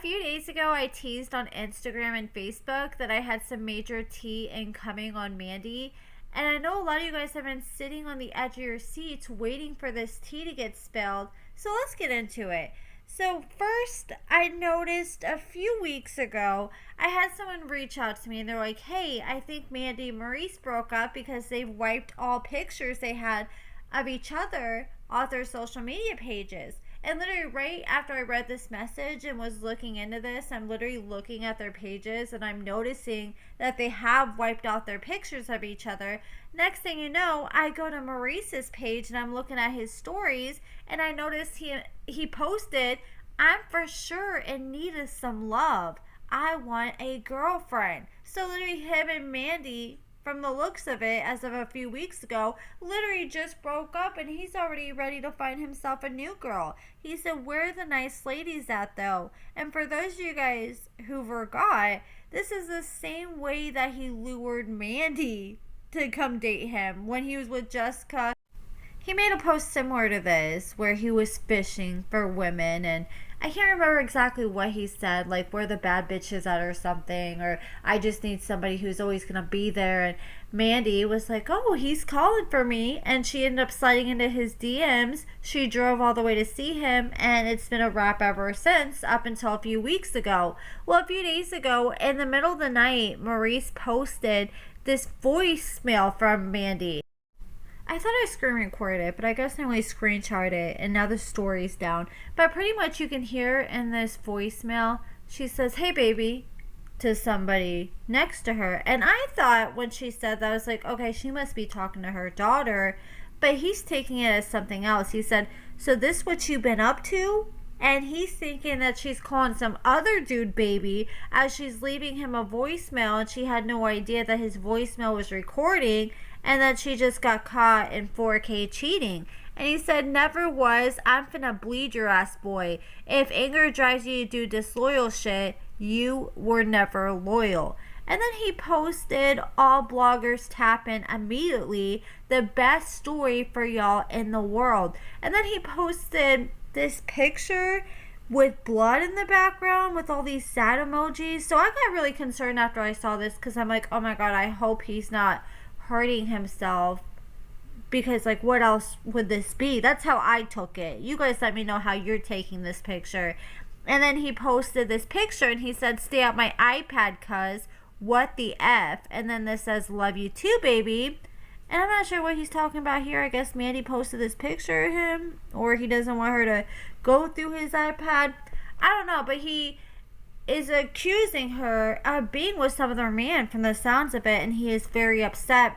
few days ago, I teased on Instagram and Facebook that I had some major tea incoming on Mandy. And I know a lot of you guys have been sitting on the edge of your seats waiting for this tea to get spilled. So let's get into it. So first, I noticed a few weeks ago, I had someone reach out to me and they're like, hey, I think Mandy and Maurice broke up because they wiped all pictures they had of each other off their social media pages. And literally right after I read this message and was looking into this, I'm literally looking at their pages and I'm noticing that they have wiped out their pictures of each other. Next thing you know, I go to Maurice's page and I'm looking at his stories and I noticed he posted, I'm for sure in need of some love. I want a girlfriend. So literally him and Mandy, from the looks of it, as of a few weeks ago, literally just broke up and he's already ready to find himself a new girl. He said, where are the nice ladies at though? And for those of you guys who forgot, this is the same way that he lured Mandy to come date him when he was with Jessica. He made a post similar to this where he was fishing for women, and I can't remember exactly what he said, like where the bad bitch is at or something, or I just need somebody who's always gonna be there. And Mandy was like, oh, he's calling for me, and she ended up sliding into his DMs. She drove all the way to see him, and it's been a wrap ever since, up until a few weeks ago. Well, a few days ago, in the middle of the night, Maurice posted this voicemail from Mandy. I thought I screen recorded it, but I guess I only screenshot it, and now the story's down. But pretty much you can hear in this voicemail, she says, hey baby, to somebody next to her. And I thought when she said that, I was like, okay, she must be talking to her daughter. But he's taking it as something else. He said, so this what you been up to? And he's thinking that she's calling some other dude baby as she's leaving him a voicemail, and she had no idea that his voicemail was recording and that she just got caught in 4K cheating. And he said, never was. I'm finna bleed your ass, boy. If anger drives you to do disloyal shit, you were never loyal. And then he posted, all bloggers tap in immediately, the best story for y'all in the world. And then he posted this picture with blood in the background with all these sad emojis. So I got really concerned after I saw this because I'm like, oh my god, I hope he's not hurting himself, because like what else would this be? That's how I took it. You guys let me know how you're taking this picture. And then he posted this picture and he said, stay out my iPad cuz what the F. And then this says, love you too baby. And I'm not sure what he's talking about here. I guess Mandy posted this picture of him, or he doesn't want her to go through his iPad. I don't know, but he is accusing her of being with some other man from the sounds of it, and he is very upset.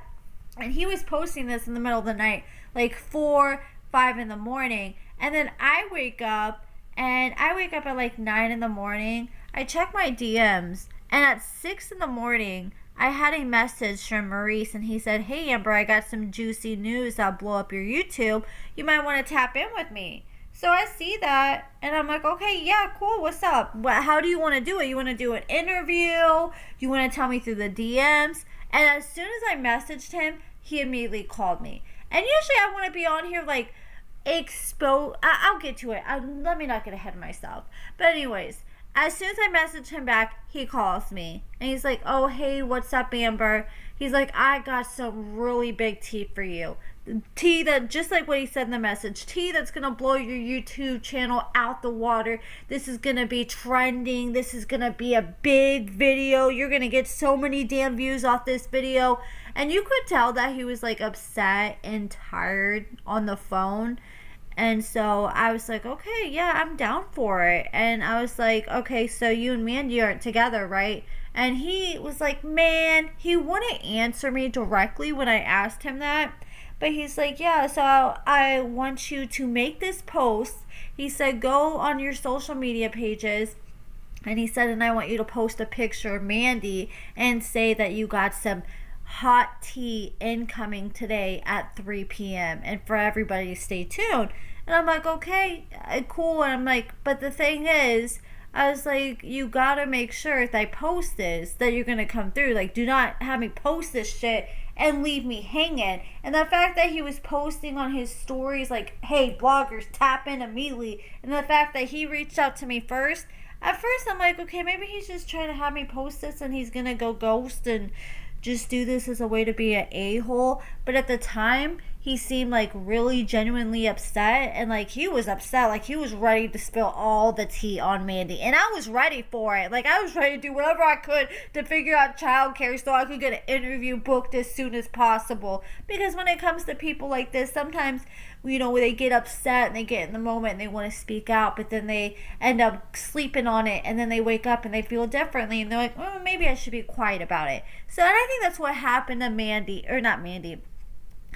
And he was posting this in the middle of the night, like 4, 5 in the morning. And then I wake up at like 9 in the morning. I check my DMs, and at 6 in the morning, I had a message from Maurice, and he said, hey Amber, I got some juicy news that'll blow up your YouTube. You might want to tap in with me. So I see that, and I'm like, okay, yeah, cool, what's up? How do you want to do it? You want to do an interview? You want to tell me through the DMs? And as soon as I messaged him, he immediately called me. And usually I want to be on here, like, I'll get to it. Let me not get ahead of myself. But anyways, as soon as I message him back, he calls me. And he's like, oh, hey, what's up, Amber? He's like, I got some really big tea for you. Tea that, just like what he said in the message, tea that's going to blow your YouTube channel out the water. This is going to be trending. This is going to be a big video. You're going to get so many damn views off this video. And you could tell that he was like upset and tired on the phone. And so I was like, okay, yeah, I'm down for it. And I was like, okay, so you and Mandy aren't together, right? And he was like, man, he wouldn't answer me directly when I asked him that. But he's like, yeah, so I want you to make this post. He said, go on your social media pages. And he said, and I want you to post a picture of Mandy and say that you got some hot tea incoming today at 3 p.m. and for everybody to stay tuned. And I'm like, okay, cool. And I'm like, but the thing is, I was like, you gotta make sure if I post this that you're gonna come through. Like, do not have me post this shit and leave me hanging. And the fact that he was posting on his stories like, hey, bloggers, tap in immediately, and the fact that he reached out to me first, At first I'm like, okay, maybe he's just trying to have me post this and he's gonna go ghost and just do this as a way to be an a-hole. But at the time, he seemed like really genuinely upset, and like he was upset, like he was ready to spill all the tea on Mandy, and I was ready for it. Like I was ready to do whatever I could to figure out childcare so I could get an interview booked as soon as possible. Because when it comes to people like this, sometimes, you know, they get upset and they get in the moment and they want to speak out, but then they end up sleeping on it, and then they wake up and they feel differently, and they're like, oh, maybe I should be quiet about it. So, and I think that's what happened to Mandy, or not Mandy,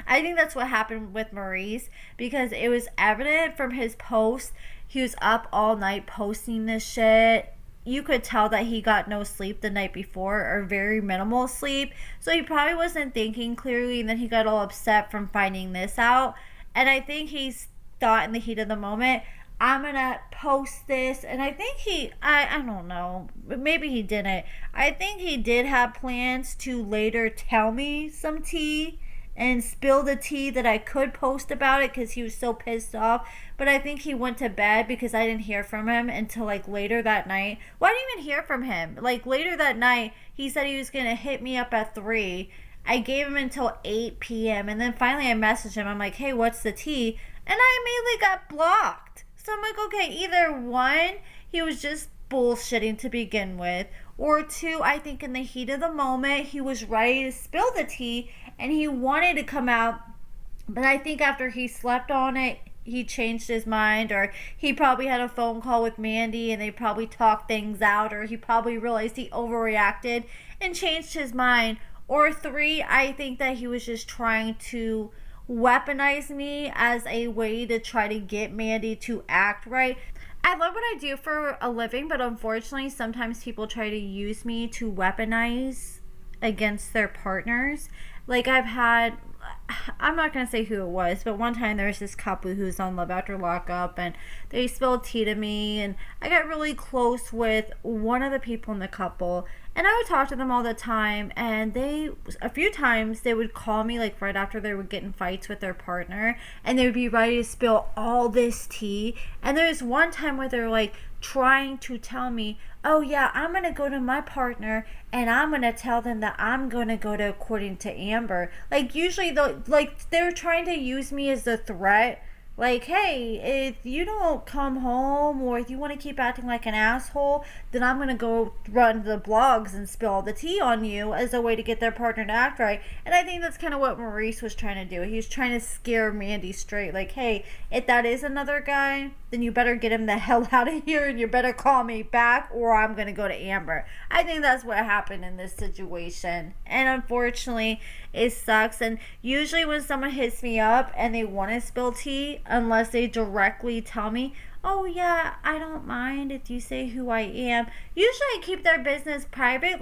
I think that's what happened with Maurice, because it was evident from his post. He was up all night posting this shit. You could tell that he got no sleep the night before, or very minimal sleep. So he probably wasn't thinking clearly, and then he got all upset from finding this out. And I think he's thought in the heat of the moment, I'm gonna post this. And I think I don't know, maybe he didn't. I think he did have plans to later tell me some tea and spill the tea that I could post about it, because he was so pissed off. But I think he went to bed because I didn't hear from him until like later that night. Well, I didn't even hear from him. Like later that night, he said he was gonna hit me up at 3. I gave him until 8 p.m. and then finally I messaged him. I'm like, hey, what's the tea? And I immediately got blocked. So I'm like, okay, either one, he was just bullshitting to begin with, or two, I think in the heat of the moment, he was ready to spill the tea and he wanted to come out. But I think after he slept on it, he changed his mind, or he probably had a phone call with Mandy and they probably talked things out, or he probably realized he overreacted and changed his mind. Or 3, I think that he was just trying to weaponize me as a way to try to get Mandy to act right. I love what I do for a living, but unfortunately sometimes people try to use me to weaponize against their partners. Like I'm not going to say who it was, but one time there was this couple who's on Love After Lockup, and they spilled tea to me, and I got really close with one of the people in the couple, and I would talk to them all the time, and a few times they would call me like right after they would get in fights with their partner, and they would be ready to spill all this tea. And there was one time where they're like trying to tell me, oh yeah, I'm gonna go to my partner and I'm gonna tell them that I'm gonna go to According to Amber. Like usually they were trying to use me as a threat. Like, hey, if you don't come home, or if you want to keep acting like an asshole, then I'm going to go run the blogs and spill all the tea on you, as a way to get their partner to act right. And I think that's kind of what Maurice was trying to do. He was trying to scare Mandy straight. Like, hey, if that is another guy, then you better get him the hell out of here, and you better call me back, or I'm going to go to Amber. I think that's what happened in this situation. And unfortunately, it sucks. And usually when someone hits me up and they want to spill tea, unless they directly tell me, oh yeah, I don't mind if you say who I am. Usually I keep their business private.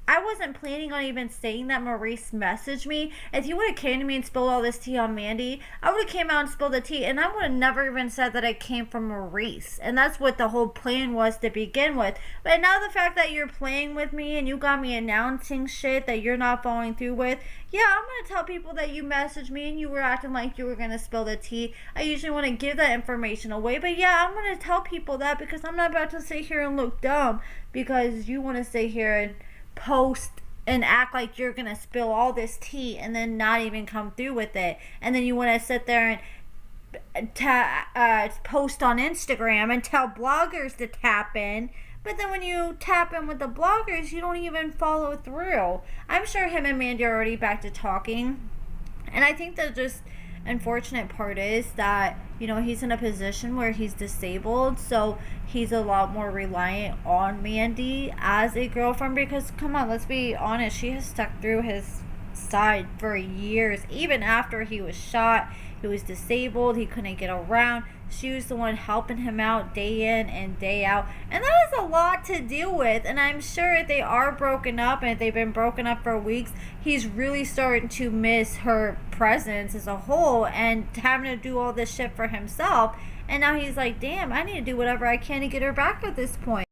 I wasn't planning on even saying that Maurice messaged me. If you would have came to me and spilled all this tea on Mandy, I would have came out and spilled the tea, and I would have never even said that it came from Maurice. And that's what the whole plan was to begin with. But now the fact that you're playing with me and you got me announcing shit that you're not following through with, yeah, I'm going to tell people that you messaged me and you were acting like you were going to spill the tea. I usually want to give that information away, but yeah, I'm going to tell people that, because I'm not about to sit here and look dumb because you want to sit here and post and act like you're gonna spill all this tea and then not even come through with it, and then you want to sit there and post on Instagram and tell bloggers to tap in, but then when you tap in with the bloggers, you don't even follow through. I'm sure him and Mandy are already back to talking, and I think that just unfortunate part is that, you know, he's in a position where he's disabled, so he's a lot more reliant on Mandy as a girlfriend, because come on, let's be honest, she has stuck through his side for years. Even after he was shot, he was disabled, he couldn't get around. She was the one helping him out day in and day out, and that is a lot to deal with. And I'm sure if they are broken up, and if they've been broken up for weeks, he's really starting to miss her presence as a whole, and having to do all this shit for himself. And now he's like, damn, I need to do whatever I can to get her back at this point.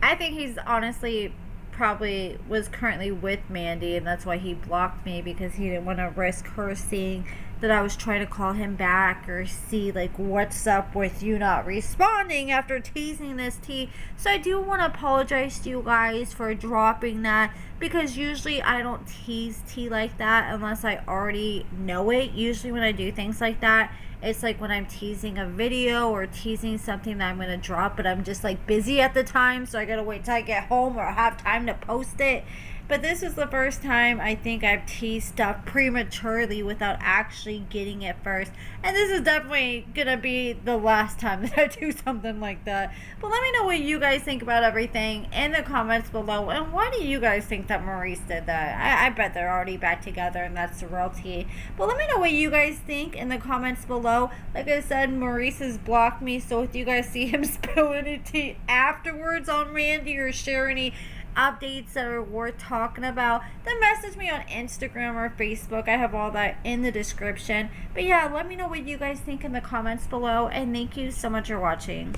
I think he's honestly probably was currently with Mandy, and that's why he blocked me, because he didn't want to risk her seeing that I was trying to call him back or see like what's up with you not responding after teasing this tea. So I do want to apologize to you guys for dropping that, because usually I don't tease tea like that unless I already know it. Usually when I do things like that, it's like when I'm teasing a video or teasing something that I'm going to drop, but I'm just like busy at the time, so I gotta wait till I get home or have time to post it. But this is the first time I think I've teased stuff prematurely without actually getting it first. And this is definitely gonna be the last time that I do something like that. But let me know what you guys think about everything in the comments below. And why do you guys think that Maurice did that? I bet they're already back together and that's the real tea. But let me know what you guys think in the comments below. Like I said, Maurice has blocked me, so if you guys see him spill any tea afterwards on Mandy or share any updates that are worth talking about, then message me on Instagram or Facebook. I have all that in the description. But yeah, let me know what you guys think in the comments below, and thank you so much for watching.